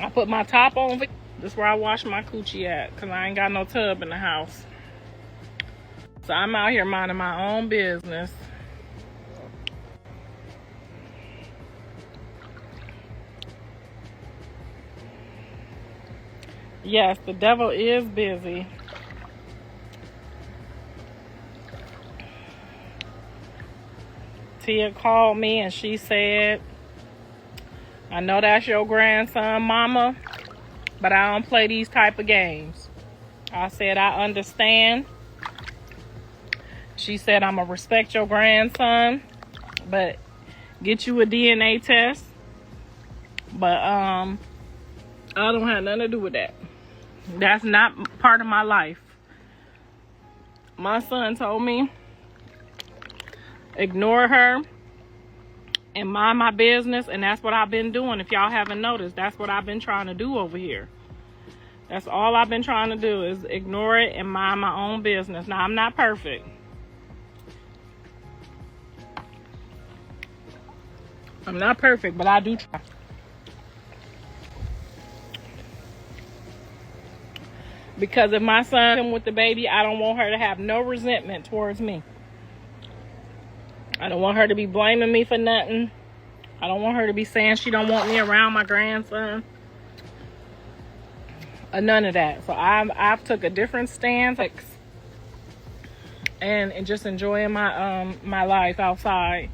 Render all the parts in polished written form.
I put my top on. This is where I wash my coochie at, because I ain't got no tub in the house. So I'm out here minding my own business. Yes, the devil is busy. Tia called me and she said, I know that's your grandson, mama, but I don't play these type of games. I said, I understand. She said, I'm going to respect your grandson, but get you a DNA test. But I don't have nothing to do with that. That's not part of my life. My son told me, ignore her and mind my business, and that's what I've been doing. If y'all haven't noticed, that's what I've been trying to do over here. That's all I've been trying to do, is ignore it and mind my own business. Now, I'm not perfect. I'm not perfect, but I do try. Because if my son comes with the baby, I don't want her to have no resentment towards me. I don't want her to be blaming me for nothing. I don't want her to be saying she don't want me around my grandson. None of that. So I've took a different stance, and just enjoying my life outside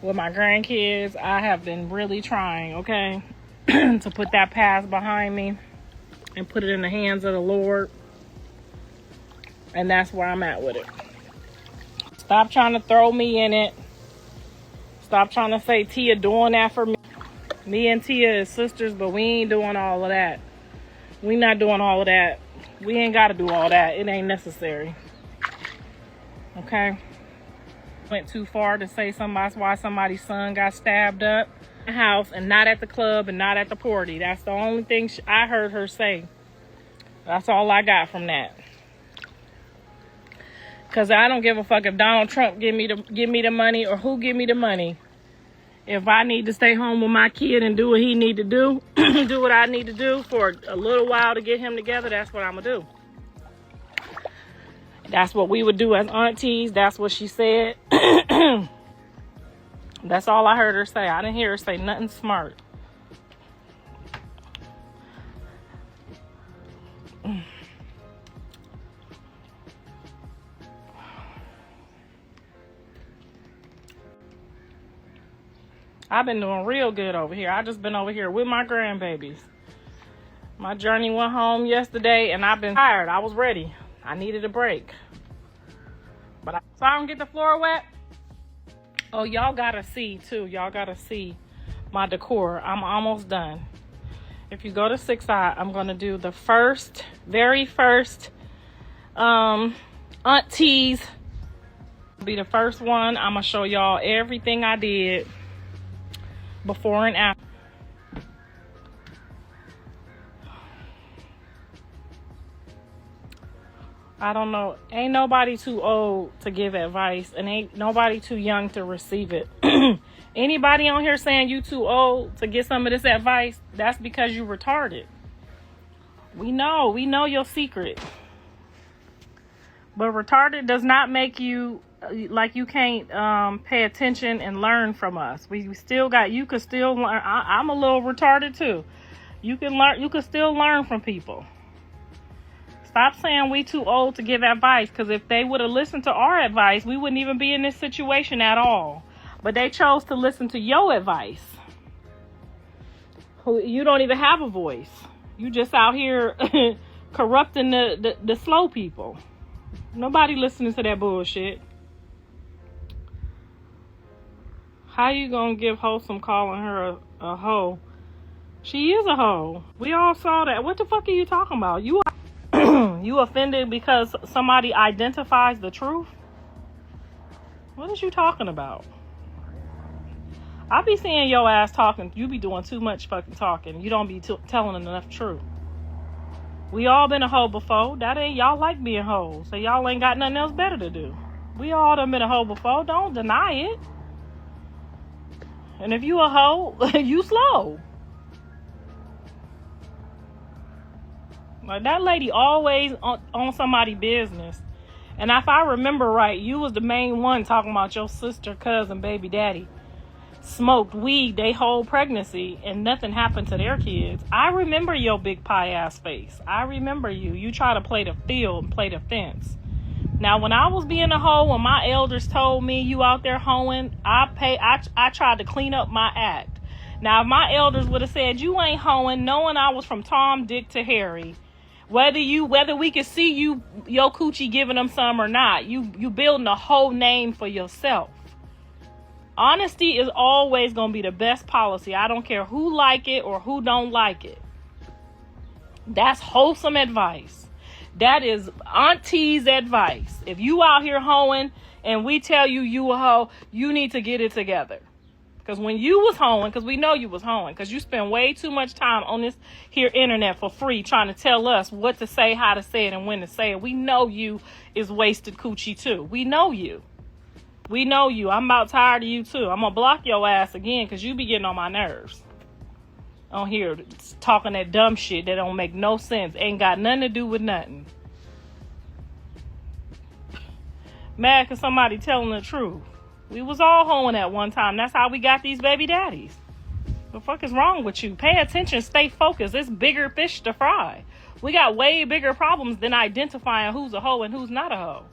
with my grandkids. I have been really trying, okay, to put that past behind me and put it in the hands of the Lord. And that's where I'm at with it. Stop trying to throw me in it. Stop trying to say Tia doing that for me. Me and Tia is sisters, but we ain't doing all of that. We not doing all of that. We ain't got to do all that. It ain't necessary. Okay? Went too far to say that's why somebody's son got stabbed up in the house and not at the club and not at the party. That's the only thing I heard her say. That's all I got from that. Because I don't give a fuck if Donald Trump give me the money or who give me the money. If I need to stay home with my kid and do what he need to do, do what I need to do for a little while to get him together, that's what I'm going to do. That's what we would do as aunties. That's what she said. That's all I heard her say. I didn't hear her say nothing smart. I've been doing real good over here. I just been over here with my grandbabies. My journey went home yesterday and I've been tired. I was ready. I needed a break. So I don't get the floor wet. Oh, y'all gotta see too. Y'all gotta see my decor. I'm almost done. If you go to 6 Eye, I'm gonna do the very first aunties. Be the first one. I'm gonna show y'all everything I did before and after. I don't know. Ain't nobody too old to give advice, and ain't nobody too young to receive it. Anybody on here saying you too old to get some of this advice, that's because you retarded. We know your secret. But retarded does not make you like you can't pay attention and learn from us. We still got, you could still learn. I'm a little retarded too. You can still learn from people. Stop saying we too old to give advice, because if they would have listened to our advice, we wouldn't even be in this situation at all. But they chose to listen to your advice. You don't even have a voice. You just out here corrupting the slow people. Nobody listening to that bullshit. How you gonna give Wholesome calling her a hoe? She is a hoe. We all saw that. What the fuck are you talking about? You offended because somebody identifies the truth? What is you talking about? I be seeing your ass talking. You be doing too much fucking talking. You don't be telling enough truth. We all been a hoe before. That ain't, y'all like being hoes. So y'all ain't got nothing else better to do. We all done been a hoe before. Don't deny it. And if you a hoe, you slow. Like, that lady always on somebody's business. And if I remember right, you was the main one talking about your sister, cousin, baby daddy smoked weed they whole pregnancy and nothing happened to their kids. I remember your big pie ass face. I remember you. You try to play the field and play the fence. Now, when I was being a hoe, when my elders told me you out there hoeing, I tried to clean up my act. Now, if my elders would have said you ain't hoeing, knowing I was from Tom, Dick to Harry, whether we could see you, your coochie giving them some or not, you building a whole name for yourself. Honesty is always going to be the best policy. I don't care who like it or who don't like it. That's wholesome advice. That is auntie's advice. If you out here hoeing and we tell you a hoe, you need to get it together. Because when you was hoeing, because we know you was hoeing, because you spend way too much time on this here internet for free trying to tell us what to say, how to say it, and when to say it. We know you is wasted coochie too. We know you. We know you. I'm about tired of you too. I'm going to block your ass again because you be getting on my nerves. On here talking that dumb shit that don't make no sense. Ain't got nothing to do with nothing. Mad because somebody telling the truth. We was all hoeing at one time. That's how we got these baby daddies. The fuck is wrong with you? Pay attention. Stay focused. It's bigger fish to fry. We got way bigger problems than identifying who's a hoe and who's not a hoe.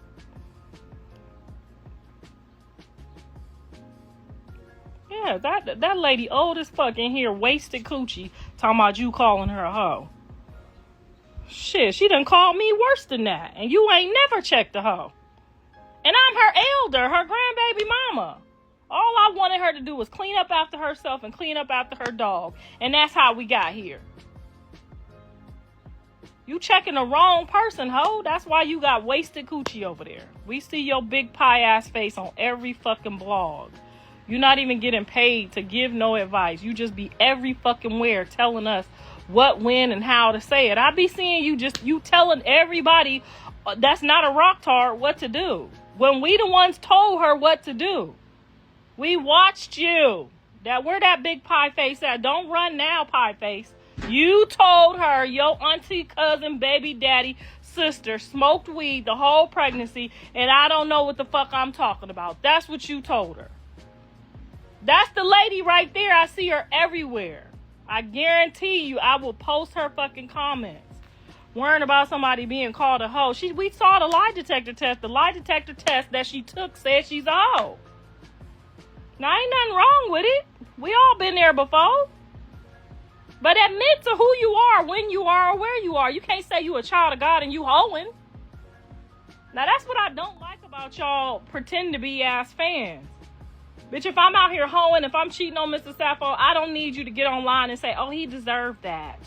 Yeah, that lady old as fuck in here, wasted coochie, talking about you calling her a hoe. Shit, she done called me worse than that, and you ain't never checked the hoe. And I'm her elder, her grandbaby mama. All I wanted her to do was clean up after herself and clean up after her dog, and that's how we got here. You checking the wrong person, hoe. That's why you got wasted coochie over there. We see your big pie ass face on every fucking blog. You're not even getting paid to give no advice. You just be every fucking where telling us what, when, and how to say it. I be seeing you telling everybody that's not a rock tart what to do. When we the ones told her what to do. We watched you. Where that big pie face at? Don't run now, pie face. You told her your auntie, cousin, baby daddy, sister smoked weed the whole pregnancy, and I don't know what the fuck I'm talking about. That's what you told her. That's the lady right there. I see her everywhere. I guarantee you I will post her fucking comments. Worrying about somebody being called a hoe. We saw the lie detector test. The lie detector test that she took said she's a hoe. Now, ain't nothing wrong with it. We all been there before. But admit to who you are, when you are, or where you are. You can't say you a child of God and you hoeing. Now, that's what I don't like about y'all pretend to be ass fans. Bitch, if I'm out here hoeing, if I'm cheating on Mr. Sappho, I don't need you to get online and say, oh, he deserved that.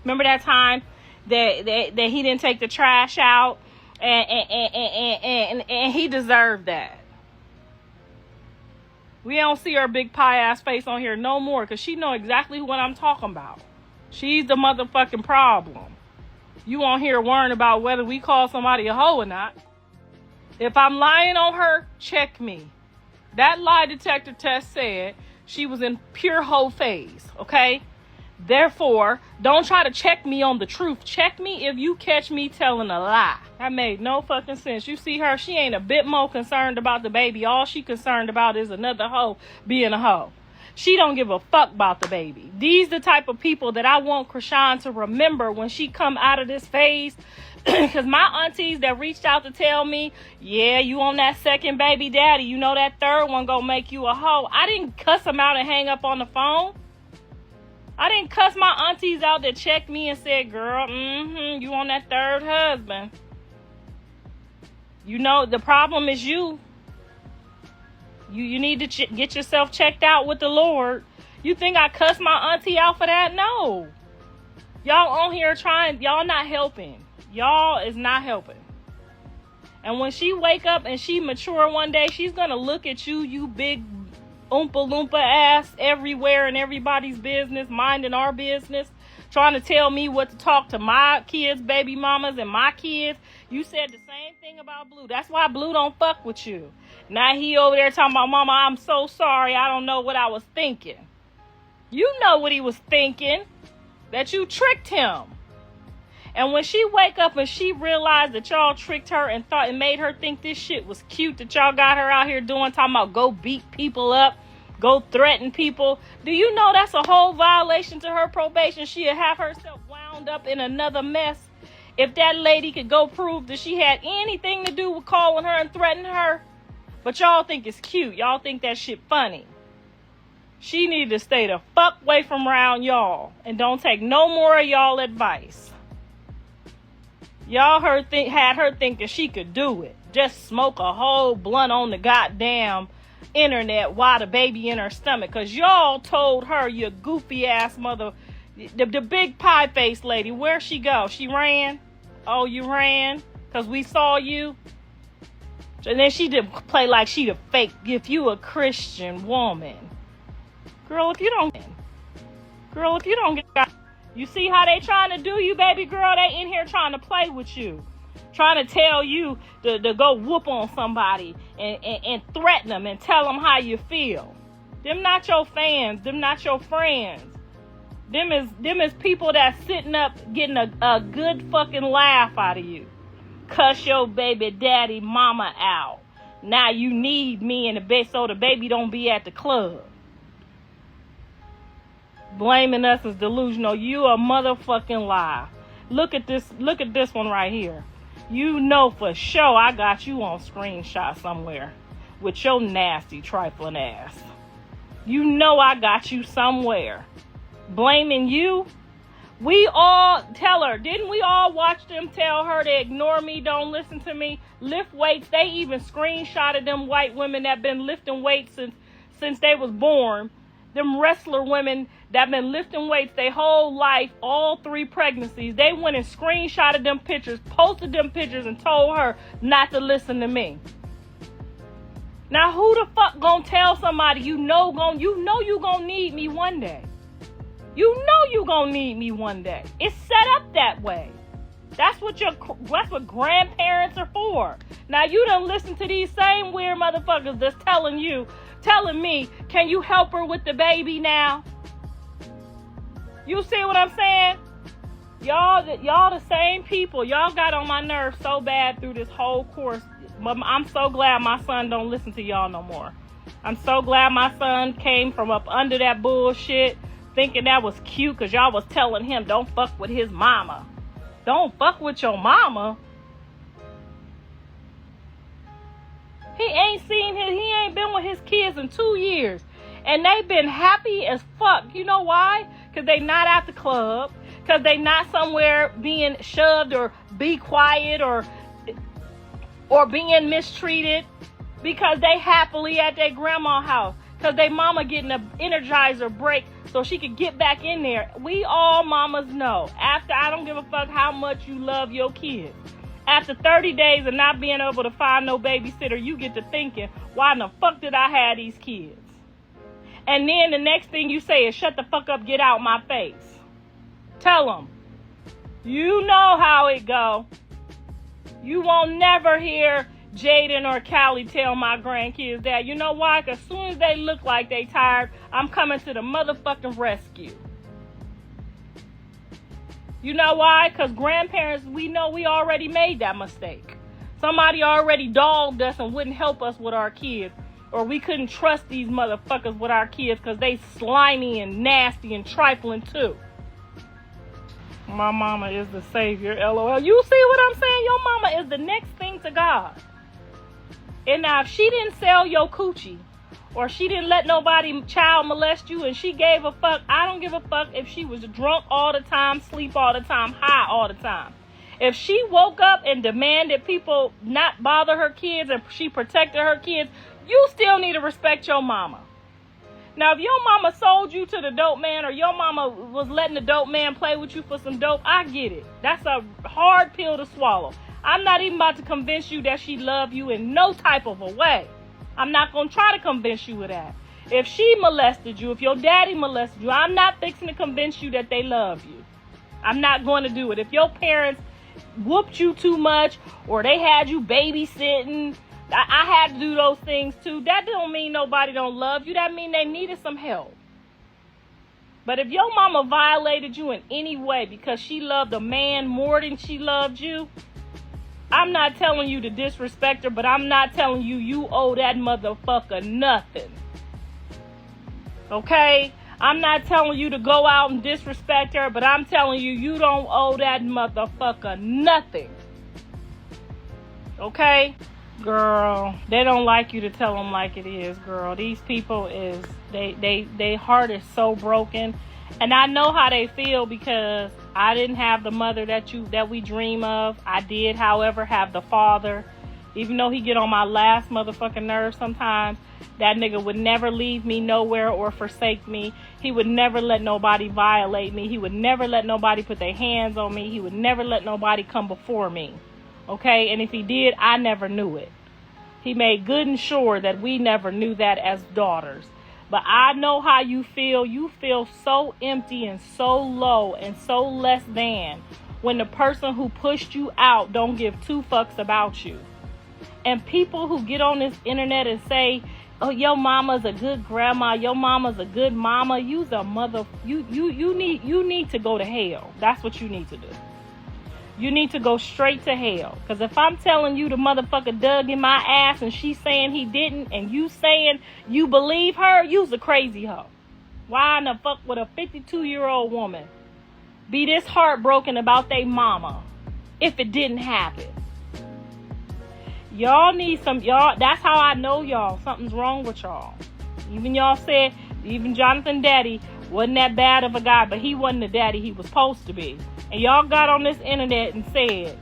Remember that time that he didn't take the trash out and he deserved that. We don't see her big pie ass face on here no more because she know exactly what I'm talking about. She's the motherfucking problem. You on here worrying about whether we call somebody a hoe or not. If I'm lying on her, check me. That lie detector test said she was in pure hoe phase, okay? Therefore, don't try to check me on the truth. Check me if you catch me telling a lie. That made no fucking sense. You see her, she ain't a bit more concerned about the baby. All she concerned about is another hoe being a hoe. She don't give a fuck about the baby. These the type of people that I want Chrisean to remember when she come out of this phase. Because my aunties that reached out to tell me, yeah, you on that second baby daddy, you know that third one gonna make you a hoe. I didn't cuss them out and hang up on the phone. I didn't cuss my aunties out that checked me and said, girl, you on that third husband. You know, the problem is you. You need to get yourself checked out with the Lord. You think I cussed my auntie out for that? No. Y'all on here trying, y'all not helping. Y'all is not helping. And when she wake up and she mature one day, she's going to look at you, you big oompa loompa ass everywhere in everybody's business, minding our business, trying to tell me what to talk to my kids, baby mamas, and my kids. You said the same thing about Blue. That's why Blue don't fuck with you. Now he over there talking about, mama, I'm so sorry. I don't know what I was thinking. You know what he was thinking. That you tricked him. And when she wake up and she realized that y'all tricked her and thought and made her think this shit was cute that y'all got her out here doing, talking about go beat people up, go threaten people. Do you know that's a whole violation to her probation? She'll have herself wound up in another mess if that lady could go prove that she had anything to do with calling her and threatening her. But y'all think it's cute. Y'all think that shit funny. She need to stay the fuck away from around y'all and don't take no more of y'all advice. Y'all had her thinking she could do it. Just smoke a whole blunt on the goddamn internet while the baby in her stomach. Because y'all told her, you goofy ass mother, the big pie face lady, where'd she go? She ran? Oh, you ran? Because we saw you? And then she did play like she the fake, if you a Christian woman. Girl, if you don't get... You see how they trying to do you, baby girl? They in here trying to play with you. Trying to tell you to go whoop on somebody and threaten them and tell them how you feel. Them not your fans. Them not your friends. Them is people that's sitting up getting a good fucking laugh out of you. Cuss your baby daddy mama out. Now you need me in the bed so the baby don't be at the club. Blaming us as delusional. You a motherfucking lie. Look at this one right here. You know for sure I got you on screenshot somewhere with your nasty trifling ass. You know I got you somewhere. Blaming you. We all tell her, didn't we all watch them tell her to ignore me, don't listen to me, lift weights? They even screenshotted them white women that been lifting weights since they was born. Them wrestler women that been lifting weights their whole life, all 3 pregnancies. They went and screenshotted them pictures, posted them pictures, and told her not to listen to me. Now who the fuck gonna tell somebody you know you gonna need me one day? You know you gonna need me one day. It's set up that way. That's what grandparents are for. Now you done listen to these same weird motherfuckers that's telling me, can you help her with the baby now? You see what I'm saying? Y'all the same people. Y'all got on my nerves so bad through this whole course. I'm so glad my son don't listen to y'all no more. I'm so glad my son came from up under that bullshit, thinking that was cute because y'all was telling him don't fuck with his mama. Don't fuck with your mama. He ain't been with his kids in 2 years. And they been happy as fuck. You know why? Because they not at the club. Because they not somewhere being shoved or be quiet or being mistreated. Because they happily at their grandma's house. Because they mama getting an Energizer break so she could get back in there. We all mamas know. After, I don't give a fuck how much you love your kids. After 30 days of not being able to find no babysitter, you get to thinking, why in the fuck did I have these kids? And then the next thing you say is, shut the fuck up, get out my face. Tell them. You know how it go. You won't never hear Jaden or Callie tell my grandkids that. You know why? Because as soon as they look like they tired, I'm coming to the motherfucking rescue. You know why? Because grandparents, we know we already made that mistake. Somebody already dogged us and wouldn't help us with our kids. Or we couldn't trust these motherfuckers with our kids because they slimy and nasty and trifling too. My mama is the savior, LOL. You see what I'm saying? Your mama is the next thing to God. And now if she didn't sell your coochie, or she didn't let nobody child molest you, and she gave a fuck, I don't give a fuck if she was drunk all the time, sleep all the time, high all the time. If she woke up and demanded people not bother her kids and she protected her kids, you still need to respect your mama. Now, if your mama sold you to the dope man, or your mama was letting the dope man play with you for some dope, I get it. That's a hard pill to swallow. I'm not even about to convince you that she love you in no type of a way. I'm not going to try to convince you of that. If she molested you, if your daddy molested you, I'm not fixing to convince you that they love you. I'm not going to do it. If your parents whooped you too much, or they had you babysitting, I had to do those things too. That don't mean nobody don't love you. That mean they needed some help. But if your mama violated you in any way because she loved a man more than she loved you, I'm not telling you to disrespect her, but I'm not telling you you owe that motherfucker nothing. Okay? I'm not telling you to go out and disrespect her, but I'm telling you you don't owe that motherfucker nothing. Okay? Girl, they don't like you to tell them like it is, girl. These people is, they heart is so broken. And I know how they feel because I didn't have the mother that we dream of. I did, however, have the father. Even though he get on my last motherfucking nerves sometimes, that nigga would never leave me nowhere or forsake me. He would never let nobody violate me. He would never let nobody put their hands on me. He would never let nobody come before me. Okay? And if he did, I never knew it. He made good and sure that we never knew that as daughters. But I know how you feel. You feel so empty and so low and so less than when the person who pushed you out don't give two fucks about you. And people who get on this internet and say, oh, your mama's a good grandma, your mama's a good mama, you's a mother, you need to go to hell. That's what you need to do. You need to go straight to hell. Because if I'm telling you the motherfucker dug in my ass and she's saying he didn't and you saying you believe her, you's a crazy hoe. Why in the fuck would a 52-year-old woman be this heartbroken about their mama if it didn't happen? Y'all need y'all, that's how I know y'all, something's wrong with y'all. Even y'all said, even Jonathan daddy wasn't that bad of a guy, but he wasn't the daddy he was supposed to be. And y'all got on this internet and said,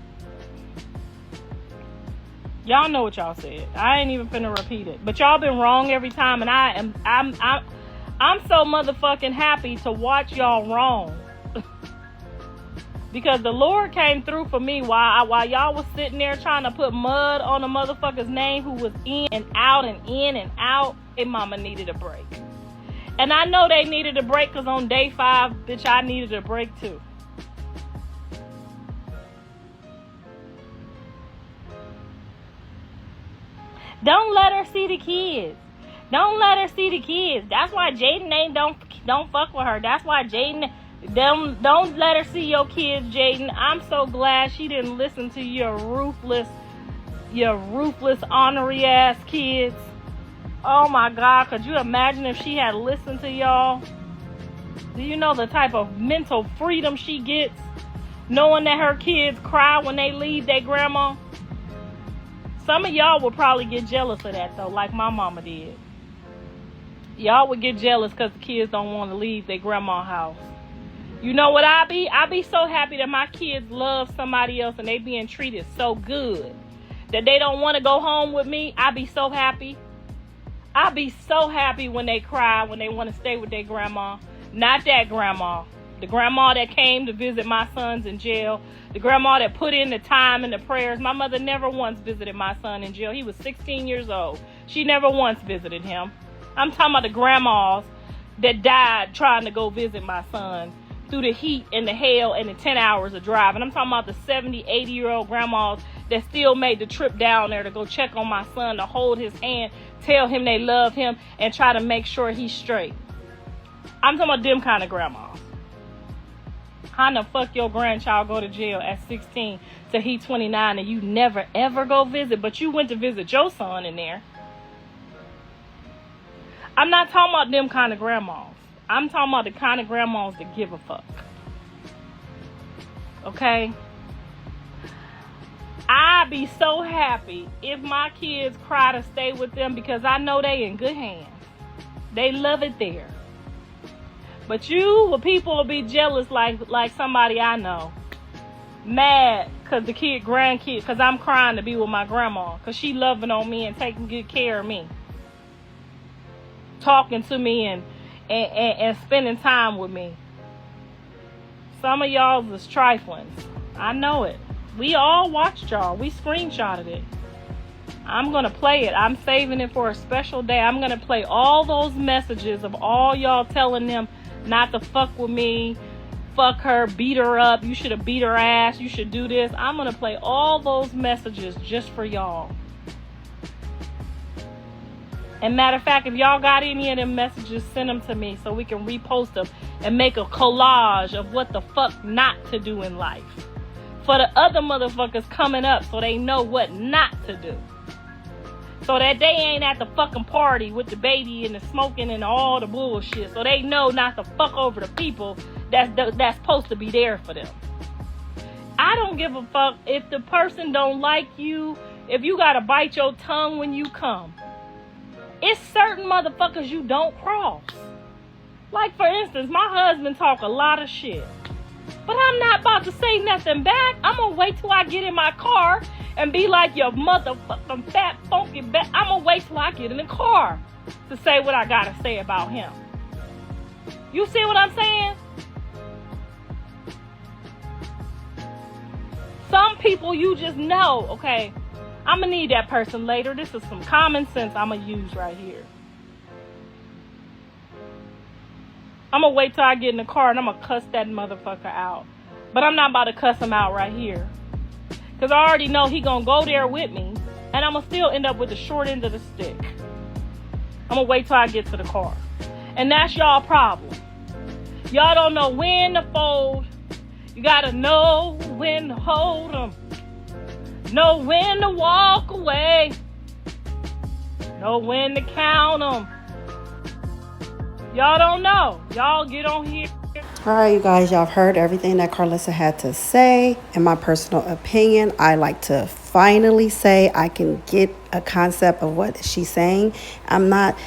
y'all know what y'all said. I ain't even finna repeat it. But y'all been wrong every time, and I'm so motherfucking happy to watch y'all wrong. Because the Lord came through for me while y'all was sitting there trying to put mud on the motherfucker's name who was in and out and in and out. Hey, mama needed a break. And I know they needed a break because on day 5, bitch, I needed a break too. Don't let her see the kids. Don't let her see the kids. That's why Jaden don't fuck with her. That's why Jaden don't let her see your kids, Jaden. I'm so glad she didn't listen to your ruthless ornery ass kids. Oh my God, could you imagine if she had listened to y'all? Do you know the type of mental freedom she gets knowing that her kids cry when they leave their grandma? Some of y'all would probably get jealous of that though, like my mama did. Y'all would get jealous because the kids don't want to leave their grandma's house. You know what I be? I be so happy that my kids love somebody else and they being treated so good that they don't want to go home with me. I be so happy. I be so happy when they cry, when they want to stay with their grandma. Not that grandma. The grandma that came to visit my sons in jail. The grandma that put in the time and the prayers. My mother never once visited my son in jail. He was 16 years old. She never once visited him. I'm talking about the grandmas that died trying to go visit my son through the heat and the hail and the 10 hours of driving. I'm talking about the 70, 80-year-old grandmas that still made the trip down there to go check on my son, to hold his hand, tell him they love him, and try to make sure he's straight. I'm talking about them kind of grandmas. How in the fuck your grandchild go to jail at 16 till he 29 and you never ever go visit, but you went to visit your son in there? I'm not talking about them kind of grandmas. I'm talking about the kind of grandmas that give a fuck. Okay? I'd be so happy if my kids cry to stay with them because I know they in good hands. They love it there. But people will be jealous like somebody I know. Mad because the grandkid, because I'm crying to be with my grandma. Because she loving on me and taking good care of me. Talking to me and spending time with me. Some of y'all is trifling. I know it. We all watched y'all. We screenshotted it. I'm going to play it. I'm saving it for a special day. I'm going to play all those messages of all y'all telling them not to fuck with me, fuck her, beat her up, you should have beat her ass, you should do this. I'm going to play all those messages just for y'all. And matter of fact, if y'all got any of them messages, send them to me so we can repost them and make a collage of what the fuck not to do in life. For the other motherfuckers coming up so they know what not to do. So that they ain't at the fucking party with the baby and the smoking and all the bullshit. So they know not to fuck over the people that's supposed to be there for them. I don't give a fuck if the person don't like you, if you gotta bite your tongue when you come. It's certain motherfuckers you don't cross. Like, for instance, my husband talk a lot of shit. But I'm not about to say nothing back. I'm going to wait till I get in my car and be like, your motherfucking fat, funky back. I'm going to wait till I get in the car to say what I got to say about him. You see what I'm saying? Some people you just know, okay, I'm going to need that person later. This is some common sense I'm going to use right here. I'm going to wait till I get in the car and I'm going to cuss that motherfucker out. But I'm not about to cuss him out right here. Because I already know he going to go there with me. And I'm going to still end up with the short end of the stick. I'm going to wait till I get to the car. And that's y'all problem. Y'all don't know when to fold. You got to know when to hold them. Know when to walk away. Know when to count them. Y'all don't know. Y'all get on here. All right, you guys, y'all have heard everything that Karlissa had to say. In my personal opinion, I like to finally say I can get a concept of what she's saying. I'm not,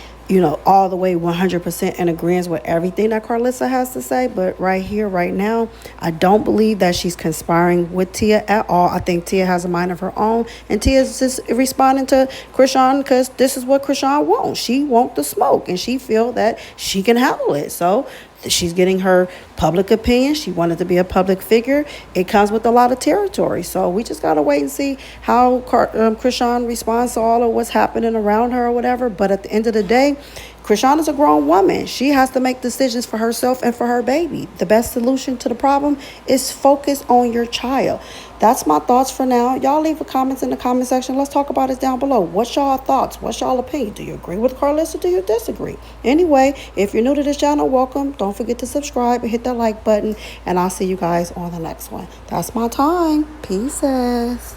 all the way 100% in agreement with everything that Karlissa has to say. But right here, right now, I don't believe that she's conspiring with Tia at all. I think Tia has a mind of her own. And Tia's just responding to Chrisean because this is what Chrisean wants. She wants the smoke and she feel that she can handle it. So she's getting her public opinion. She wanted to be a public figure. It comes with a lot of territory. So we just got to wait and see how Chrisean responds to all of what's happening around her or whatever. But at the end of the day, Chrisean is a grown woman. She has to make decisions for herself and for her baby. The best solution to the problem is focus on your child. That's my thoughts for now. Y'all leave a comments in the comment section. Let's talk about it down below. What's y'all thoughts? What's y'all opinion? Do you agree with Karlissa? Do you disagree? Anyway, if you're new to this channel, welcome. Don't forget to subscribe and hit that like button. And I'll see you guys on the next one. That's my time. Pieces.